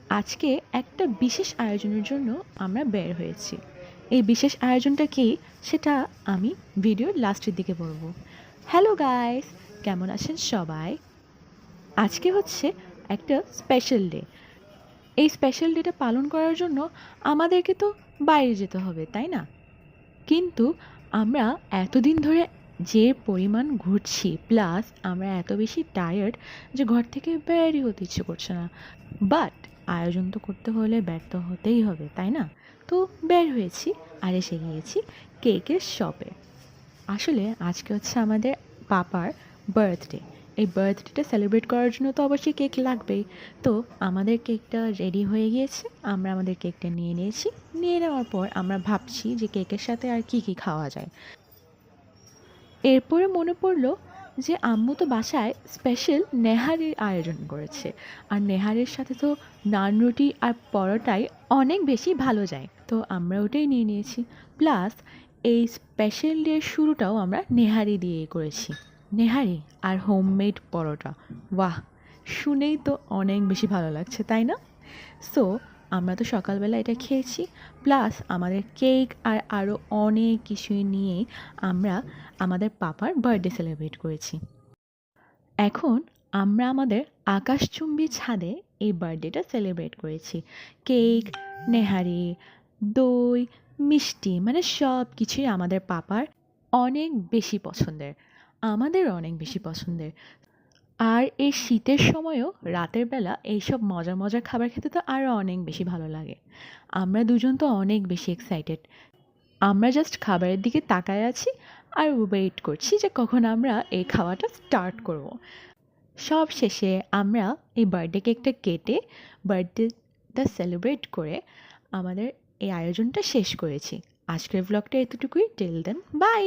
আজকে একটা বিশেষ আয়োজনের জন্য আমরা বের হয়েছি। এই বিশেষ আয়োজনটা কী সেটা আমি ভিডিওর লাস্টের দিকে বলবো। হ্যালো গাইস, কেমন আছেন সবাই? আজকে হচ্ছে একটা স্পেশাল ডে। এই স্পেশাল ডেটা পালন করার জন্য আমাদেরকে তো বাইরে যেতে হবে, তাই না? কিন্তু আমরা এতদিন ধরে যে পরিমাণ ঘুরছি, প্লাস আমরা এত বেশি টায়ার্ড যে ঘর থেকে বেরই হতে ইচ্ছে করছে না। বাট আয়োজন তো করতে হলে ব্যর্থ হতেই হবে, তাই না? তো বের হয়েছি আর এসে গিয়েছি কেকের শপে। আসলে আজকে হচ্ছে আমাদের পাপার বার্থডে। এই বার্থডেটা সেলিব্রেট করার জন্য তো অবশ্যই কেক লাগবেই। তো আমাদের কেকটা রেডি হয়ে গিয়েছে, আমরা আমাদের কেকটা নিয়ে নিয়েছি। নিয়ে নেওয়ার পর আমরা ভাবছি যে কেকের সাথে আর কী কী খাওয়া যায়। এরপরে মনে পড়লো যে আম্মু তো বাসায় স্পেশাল নেহারির আয়োজন করেছে, আর নেহারের সাথে তো নান রুটি আর পরোটাই অনেক বেশি ভালো যায়। তো আমরা ওটাই নিয়ে নিয়েছি। প্লাস এই স্পেশাল ডের শুরুটাও আমরা নেহারি দিয়েই করেছি। নেহারি আর হোমমেড পরোটা, বাহ! শুনেই তো অনেক বেশি ভালো লাগছে, তাই না? সো আমরা তো সকালবেলা এটা খেয়েছি, প্লাস আমাদের কেক আর আরও অনেক কিছুই নিয়েই আমরা আমাদের পাপার বার্থডে সেলিব্রেট করেছি। এখন আমরা আমাদের আকাশচুম্বী ছাদে এই বার্থডেটা সেলিব্রেট করেছি। কেক, নেহারি, দই, মিষ্টি, মানে সব কিছুই আমাদের পাপার অনেক বেশি পছন্দের, আমাদেরও অনেক বেশি পছন্দের। আর এই শীতের সময়ও রাতের বেলা এইসব মজার মজার খাবার খেতে তো আরও অনেক বেশি ভালো লাগে। আমরা দুজন তো অনেক বেশি এক্সাইটেড। আমরা জাস্ট খাবারের দিকে তাকায় আছি আর ওয়েট করছি যে কখন আমরা এই খাওয়াটা স্টার্ট করব। সব শেষে আমরা এই বার্থডে কেকটা কেটে বার্থডেটা সেলিব্রেট করে আমাদের এই আয়োজনটা শেষ করেছি। আজকের ব্লগটা এতটুকুই। Till then, by.